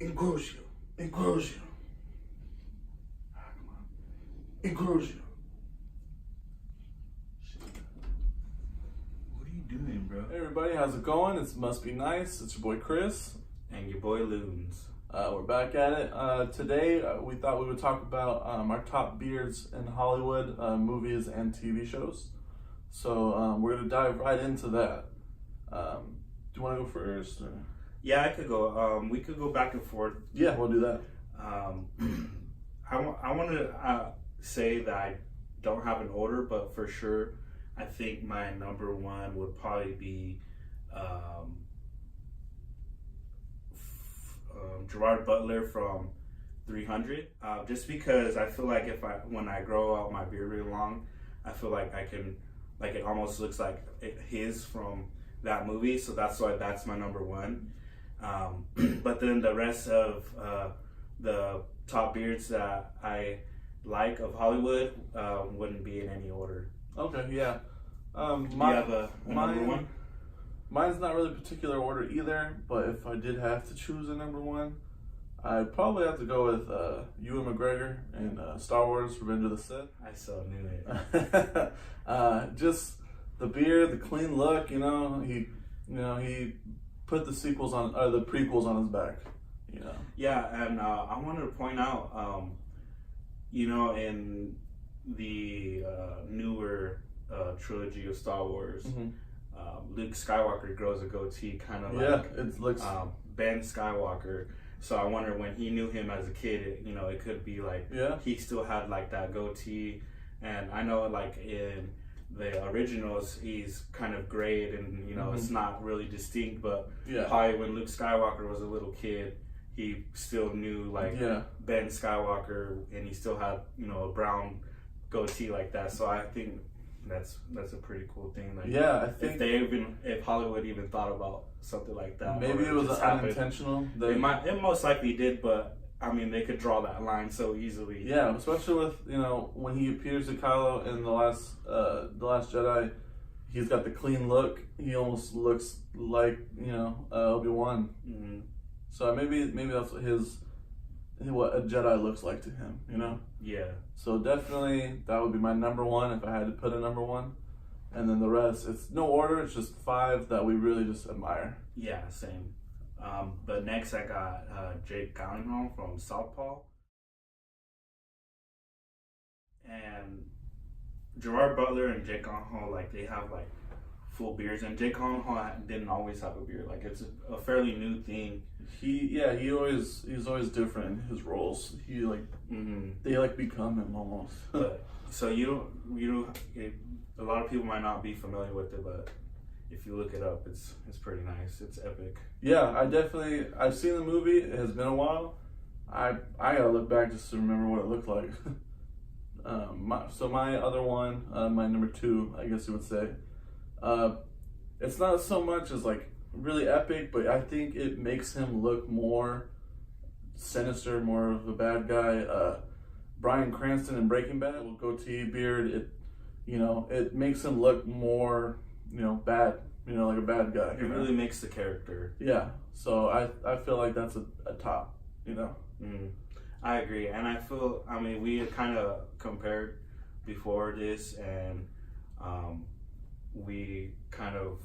Incursion. Incursion. Ah, come on. Incursion. What are you doing, bro? Hey everybody, how's it going? It must be nice. It's your boy Chris. And your boy Loons. We're back at it. Today, we thought we would talk about our top beards in Hollywood, movies and TV shows. So we're going to dive right into that. Do you want to go first? Or? Yeah, I could go. We could go back and forth. Yeah, we'll do that. I want to say that I don't have an order, but for sure, I think my number one would probably be Gerard Butler from 300. Just because I feel like when I grow out my beard really long, I feel like I can, like it almost looks like his from that movie. So that's why that's my number one. But then the rest of the top beards that I like of Hollywood wouldn't be in any order. Okay, yeah. Do you have a number one? Mine's not really particular order either, but if I did have to choose a number one, I'd probably have to go with Ewan McGregor in Star Wars: Revenge of the Sith. I so knew it. Just the beard, the clean look. He put the prequels on his back. Yeah, and I wanted to point out, in the newer trilogy of Star Wars. Mm-hmm. Luke Skywalker grows a goatee, kind of like it looks Ben Skywalker. So I wonder when he knew him as a kid, it could be like he still had like that goatee. And I know like in the originals, he's kind of grayed and it's not really distinct. But probably when Luke Skywalker was a little kid, he still knew like Ben Skywalker, and he still had a brown goatee like that. So I think that's a pretty cool thing. Like, I think if Hollywood even thought about something like that, maybe it was unintentional. It most likely did, but I mean they could draw that line so easily. Yeah, especially with when he appears to Kylo in the last Jedi, he's got the clean look. He almost looks like Obi-Wan. Mm-hmm. So maybe that's what a Jedi looks like to him. Yeah. So definitely that would be my number one if I had to put a number one. And then the rest, it's no order, it's just 5 that we really just admire. Yeah, same. But next I got Jake Gyllenhaal from Southpaw. And Gerard Butler and Jake Gyllenhaal, like they have like full beards, and Jake Gyllenhaal didn't always have a beard. Like it's a fairly new thing. He's always different in his roles. He they become him almost. But so you a lot of people might not be familiar with it, but if you look it up, it's pretty nice. It's epic. Yeah, I've seen the movie. It has been a while. I gotta look back just to remember what it looked like. My other one, my number 2, I guess you would say, it's not so much as like really epic, but I think it makes him look more sinister, more of a bad guy. Bryan Cranston in Breaking Bad, with goatee, beard, it makes him look more, bad, like a bad guy. It really makes the character. Yeah, so I feel like that's a top, I agree, and we had kind of compared before this, and we kind of,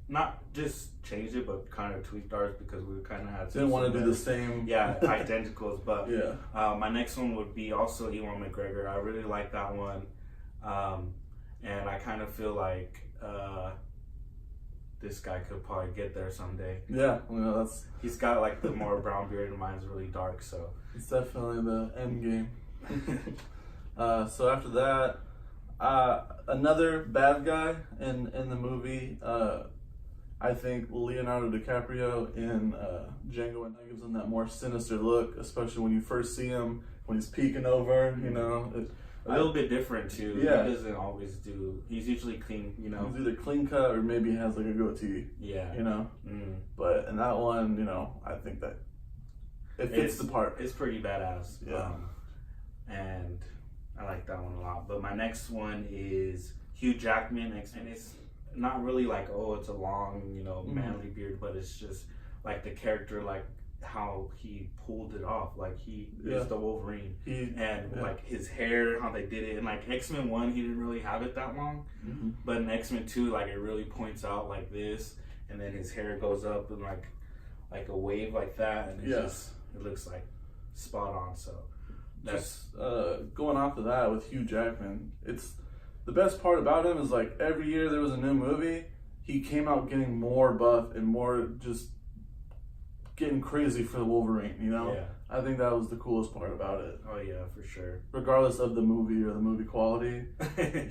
not just changed it, but kind of tweaked ours because we kind of had didn't want to do the same. Yeah, identicals. But yeah, my next one would be also Ewan McGregor. I really like that one, and I kind of feel like this guy could probably get there someday. Yeah, he's got like the more brown beard, and mine's really dark, so it's definitely the end game. So after that. Another bad guy in the movie, I think Leonardo DiCaprio in Django, and that gives him that more sinister look, especially when you first see him, when he's peeking over, A little bit different too. Yeah. He doesn't always do, he's usually clean, He's either clean cut or maybe he has like a goatee. Yeah. But in that one, I think that it fits the part. It's pretty badass. Yeah. And I like that one a lot. But my next one is Hugh Jackman, and it's not really like, it's a long, manly beard, but it's just like the character, like how he pulled it off. Like he is the Wolverine, like his hair, how they did it. And like X-Men 1, he didn't really have it that long, but in X-Men 2, like it really points out like this, and then his hair goes up and like a wave like that, and it looks like spot on. So that's going off of that with Hugh Jackman. It's the best part about him is like every year there was a new movie, he came out getting more buff and more just getting crazy for the Wolverine, you know? Yeah. I think that was the coolest part about it. Oh yeah, for sure. Regardless of the movie or the movie quality,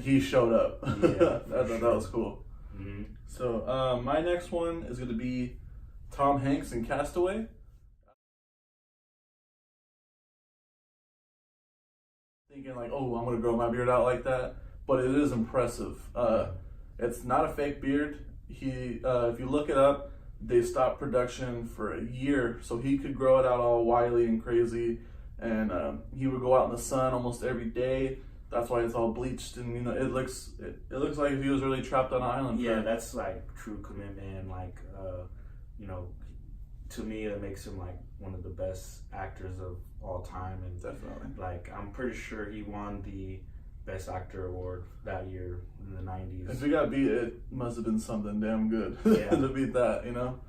he showed up. Yeah, that was cool. Mm-hmm. So my next one is going to be Tom Hanks in Castaway. Thinking like, oh, I'm going to grow my beard out like that. But it is impressive. It's not a fake beard. He, if you look it up, they stopped production for a year so he could grow it out all wily and crazy, and he would go out in the sun almost every day. That's why it's all bleached, and you know it looks like if he was really trapped on an island. Yeah, that's like true commitment. Like you know, to me it makes him like one of the best actors of all time, and definitely, like I'm pretty sure he won the Best Actor award that year in the 90s. If he got beat, it must have been something damn good to beat that, you know?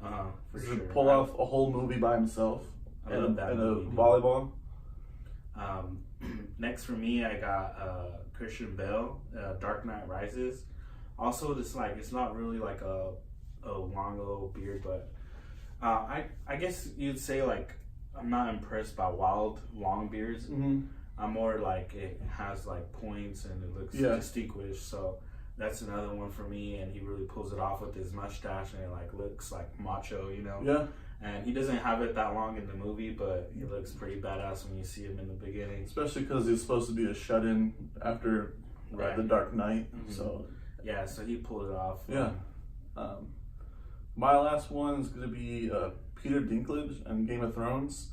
For sure. To pull off a whole movie by himself I love that in movie, a volleyball. Next for me, I got Christian Bale, Dark Knight Rises. Also, this like it's not really like a long little beard, but I guess you'd say like I'm not impressed by wild long beards. Mm-hmm. I'm more like it has like points and it looks distinguished. So that's another one for me. And he really pulls it off with his mustache and it like looks like macho, you know? Yeah. And he doesn't have it that long in the movie, but he looks pretty badass when you see him in the beginning. Especially because he's supposed to be a shut-in after the Dark Knight. Mm-hmm. So yeah, so he pulled it off. Yeah. My last one is going to be Peter Dinklage and Game of Thrones.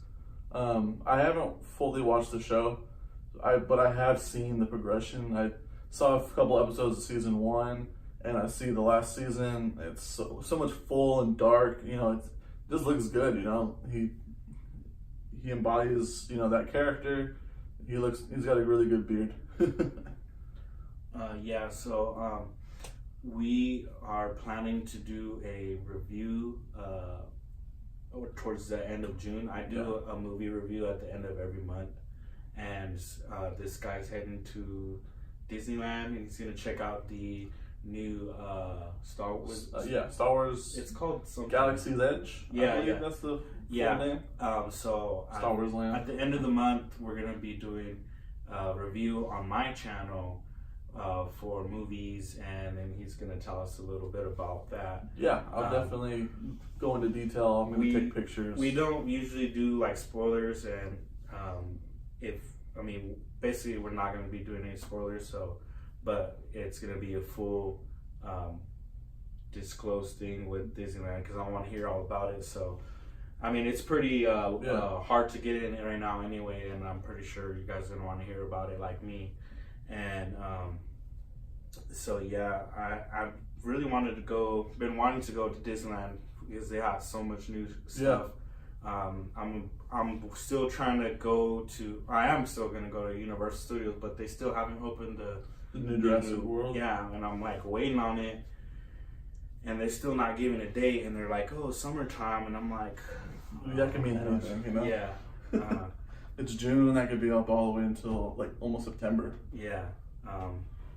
I haven't fully watched the show. But I have seen the progression. I saw a couple episodes of season 1, and I see the last season. It's so much full and dark. You know, it just looks good. You know, he embodies that character. He's got a really good beard. Yeah. So we are planning to do a review towards the end of June. I do a movie review at the end of every month. And this guy's heading to Disneyland, and he's gonna check out the new Star Wars. Star Wars. It's called something. Galaxy's Edge. Yeah, that's the full name. So Star Wars Land. At the end of the month, we're gonna be doing a review on my channel for movies, and then he's gonna tell us a little bit about that. Yeah, I'll definitely go into detail. I'm gonna take pictures. We don't usually do like spoilers, and basically we're not going to be doing any spoilers, but it's going to be a full disclosed thing with Disneyland because I want to hear all about it. So it's pretty hard to get in right now anyway, and I'm pretty sure you guys are going to want to hear about it like me. And I really been wanting to go to Disneyland because they have so much new stuff. I'm still trying to go to. I am still gonna go to Universal Studios, but they still haven't opened the new Jurassic World. Yeah, and I'm like waiting on it, and they're still not giving a date, and they're like, "Oh, summertime," and I'm like, "That can mean anything, you know?" Yeah. It's June, and that could be up all the way until like almost September. Yeah.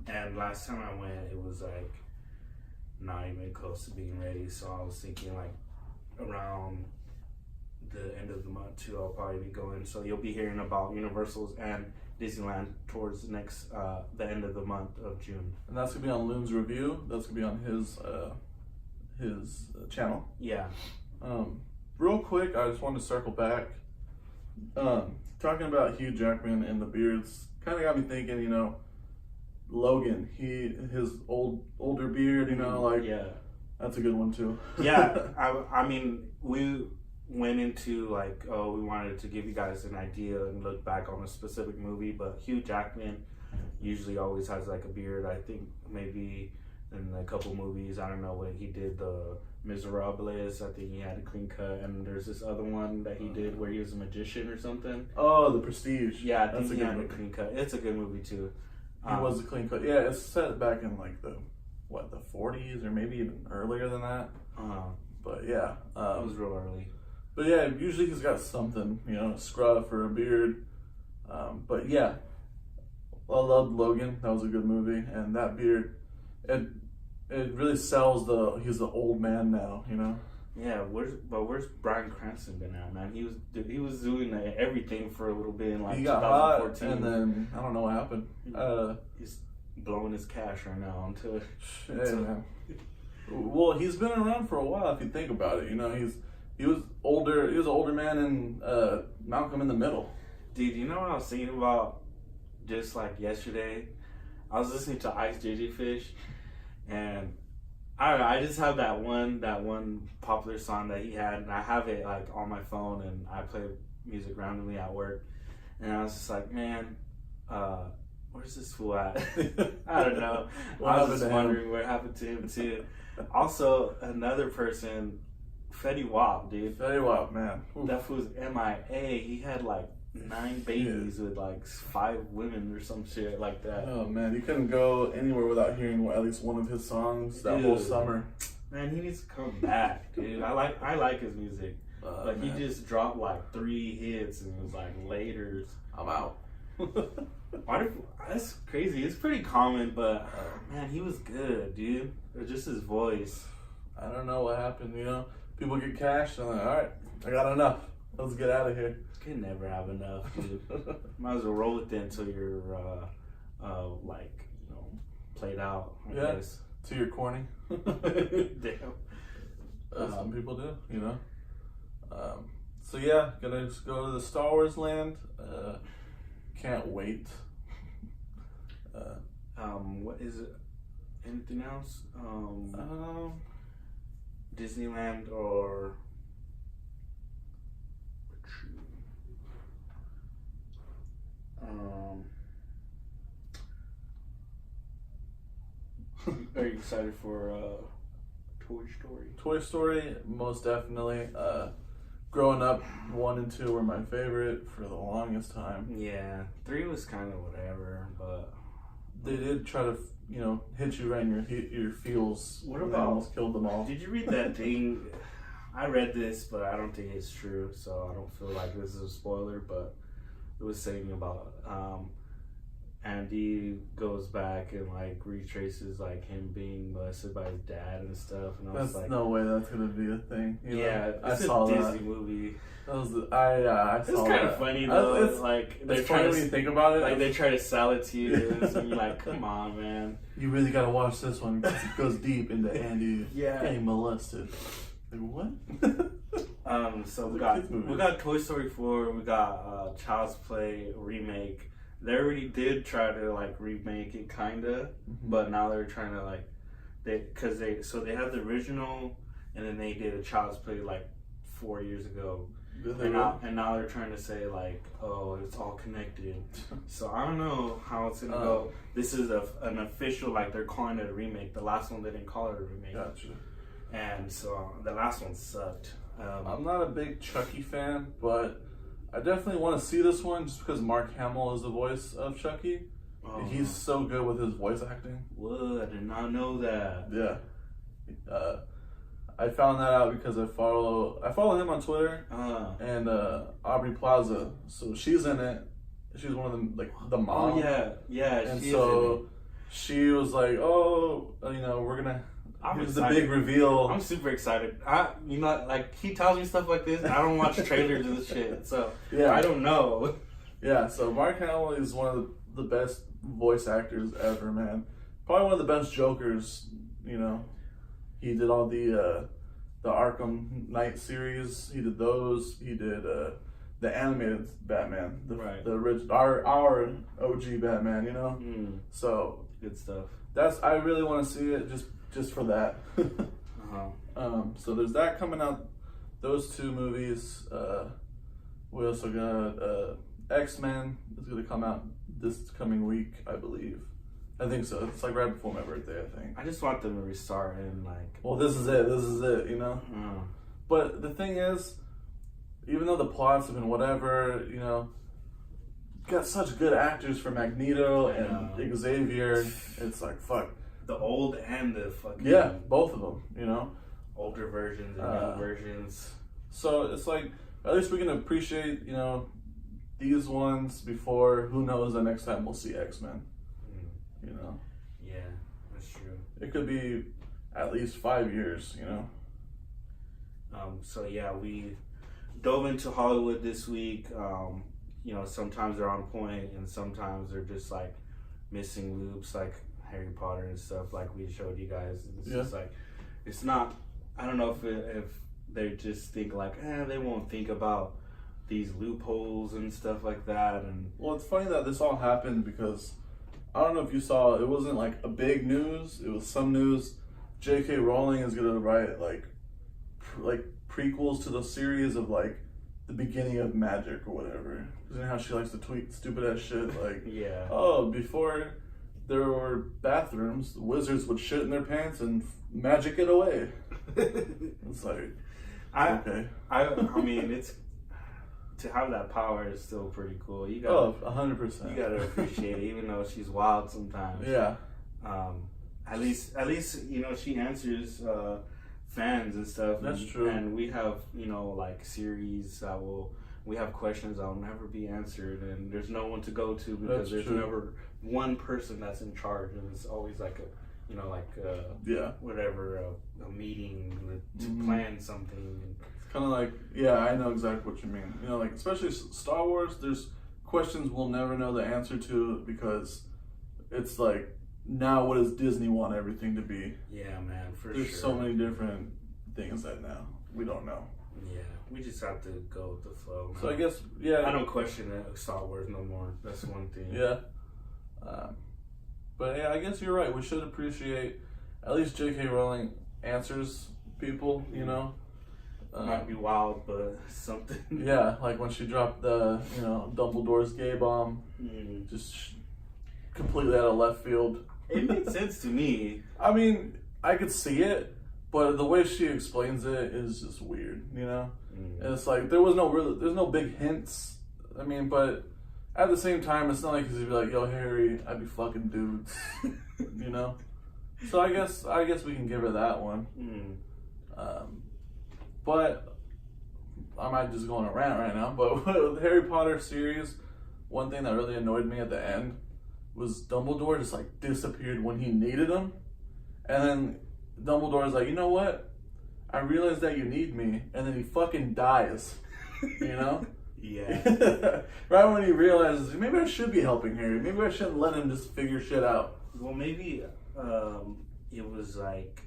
And last time I went, it was like not even close to being ready, so I was thinking like around the end of the month too, I'll probably be going. So you'll be hearing about Universals and Disneyland towards the end of the month of June. And that's gonna be on Loon's review. That's gonna be on his channel. Yeah. Real quick, I just wanted to circle back. Talking about Hugh Jackman and the beards kind of got me thinking. Logan, his older beard. That's a good one too. Yeah. We went into like, we wanted to give you guys an idea and look back on a specific movie, but Hugh Jackman usually always has like a beard. I think maybe in a couple movies. I don't know what he did. The Miserables, I think he had a clean cut, and there's this other one that he did where he was a magician or something. Oh, The Prestige. Yeah, I think he had a clean cut. It's a good movie too. He was a clean cut. Yeah, it's set back in like the 40s or maybe even earlier than that. But yeah, it was real early. But yeah, usually he's got something, a scruff or a beard. But yeah, I loved Logan. That was a good movie, and that beard, it really sells he's the old man now, Yeah, where's Bryan Cranston been at, man? He was doing everything for a little bit in like he got 2014, hot, and then I don't know what happened. He's blowing his cash right now until. Man. Well, he's been around for a while if you think about it. He was older. He was an older man in Malcolm in the Middle. Dude, you know what I was thinking about just like yesterday? I was listening to Ice JJ Fish, and I don't know, I just have that one popular song that he had, and I have it like on my phone, and I play music randomly at work, and I was just like, man, where's this fool at? I don't know. I was just wondering what happened to him too. Also, another person, Fetty Wap, dude. Fetty Wap, man. Oof. That fool's MIA. He had like 9 babies with like 5 women or some shit like that. Oh man, he couldn't go anywhere without hearing at least one of his songs that whole summer. Man, he needs to come back, dude. I like his music, but he just dropped like 3 hits and was like, "Laters, I'm out." That's crazy. It's pretty common, but man, he was good, dude. Or just his voice. I don't know what happened. People get cash, and I'm like, all right, I got enough. Let's get out of here. You can never have enough, dude. Might as well roll it until you're played out. I guess. Till you're corny. Damn. Some people do, So yeah, gonna just go to the Star Wars land. Can't wait. What is it? Anything else? Disneyland or are you excited for Toy Story? Toy Story, most definitely. Growing up, 1 and 2 were my favorite for the longest time. Yeah, 3 was kind of whatever, but they did try to, hit you right in your feels. What about? They almost killed them all. Did you read that thing? I read this, but I don't think it's true, so I don't feel like this is a spoiler. But it was saying about Andy goes back and like retraces like him being molested by his dad and stuff, and I was like, no way that's gonna be a thing. I saw a Disney movie. I saw it's kind of funny though. It's like they're trying when you think about it. Like they try to sell it to you, and so you're like, come on, man. You really gotta watch this one because it goes deep into Andy getting molested. Like what? So we got Toy Story 4. We got Child's Play remake. They already did try to like remake it kinda, but now they're trying to like they have the original, and then they did a Child's Play like 4 years ago, and now they're trying to say like, oh, it's all connected. So I don't know how it's gonna go. This is an official, like they're calling it a remake. The last one they didn't call it a remake. Gotcha. And so the last one sucked. I'm not a big Chucky fan, but I definitely want to see this one just because Mark Hamill is the voice of Chucky. Oh. He's so good with his voice acting. What? I did not know that. Yeah. I found that out because I follow him on Twitter, and Aubrey Plaza. So she's in it. She's one of them, like the mom. Oh yeah. And so she was like, "Oh, we're gonna." Here's the big reveal. I'm super excited. Like he tells me stuff like this, and I don't watch trailers of this shit, so I don't know. Yeah, so Mark Hamill is one of the best voice actors ever, man. Probably one of the best Jokers. He did all the Arkham Knight series. He did those. He did the animated Batman, the original, our OG Batman. So good stuff. I really want to see it just for that. So there's that coming out. Those 2 movies. We also got X-Men is going to come out this coming week, I believe. I think so. It's like right before my birthday, I think. I just want them to restart and like. Well, this is it, you know? But the thing is, even though the plots have been whatever, you know, got such good actors for Magneto and Xavier, it's like, fuck. The old and the fucking. Yeah, both of them, you know? Older versions and new versions. So it's like, at least we can appreciate, you know, these ones before, who knows, the next time we'll see X-Men. You know? Yeah, that's true. It could be at least 5 years, you know? So yeah, we dove into Hollywood this week. You know, sometimes they're on point and sometimes they're just like missing loops, like Harry Potter and stuff, like we showed you guys. It's just like, it's not, I don't know if they just think like, they won't think about these loopholes and stuff like that. And well, it's funny that this all happened because I don't know if you saw, it wasn't like a big news. It was some news. J.K. Rowling is gonna write like prequels to the series of like the beginning of magic or whatever. You know how she likes to tweet stupid ass shit like, oh, before there were bathrooms, the wizards would shit in their pants and magic it away. It's like, okay. I mean, it's. To have that power is still pretty cool. You got 100%. You gotta appreciate it, even though she's wild sometimes. Yeah. At least you know she answers fans and stuff. That's true. And we have like series we have questions that will never be answered, and there's no one to go to because there's never one person that's in charge, and it's always like a meeting to plan something. Kind of like, I know exactly what you mean. You know, like, especially Star Wars, there's questions we'll never know the answer to because it's like, now what does Disney want everything to be? Yeah, man, there's so many different things that now we don't know. Yeah, we just have to go with the flow. So I guess, I don't question Star Wars no more. That's one thing. Yeah. But yeah, I guess you're right. We should appreciate at least J.K. Rowling answers people, you know? Might be wild, but something. Yeah, like when she dropped the, Dumbledore's gay bomb, just completely out of left field. It made sense to me. I mean, I could see it, but the way she explains it is just weird, you know? And it's like, there's no big hints. I mean, but at the same time, it's not like he'd be like, yo, Harry, I'd be fucking dudes, you know? So I guess we can give her that one. But I might just go on a rant right now. But with the Harry Potter series, one thing that really annoyed me at the end was Dumbledore just like disappeared when he needed him, and then Dumbledore's like, you know what? I realize that you need me, and then he fucking dies. You know? Yeah. Right when he realizes maybe I should be helping Harry. Maybe I shouldn't let him just figure shit out. Well, maybe it was like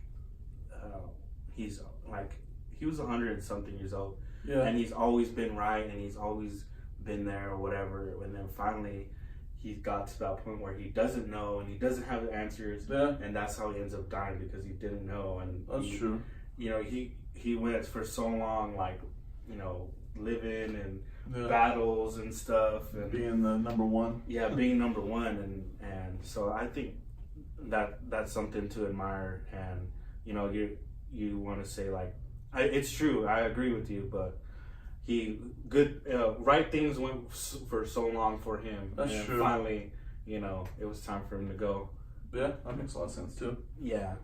he's like. He was 100-something years old, and he's always been right, and he's always been there or whatever. And then finally, he got to that point where he doesn't know and he doesn't have the answers, and that's how he ends up dying because he didn't know. And that's true. You know, he went for so long, like living and battles and stuff, and being the number one. Yeah, being number one, and so I think that's something to admire. And you want to say like. It's true. I agree with you, but right things went for so long for him. That's true. Finally, it was time for him to go. Yeah, that makes a lot of sense too. Yeah,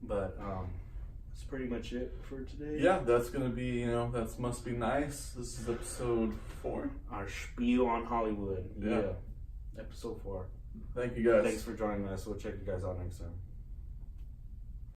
but that's pretty much it for today. Yeah, that's gonna be that must be nice. This is episode 4. Our spiel on Hollywood. Yeah, episode 4. Thank you guys. Thanks for joining us. We'll check you guys out next time.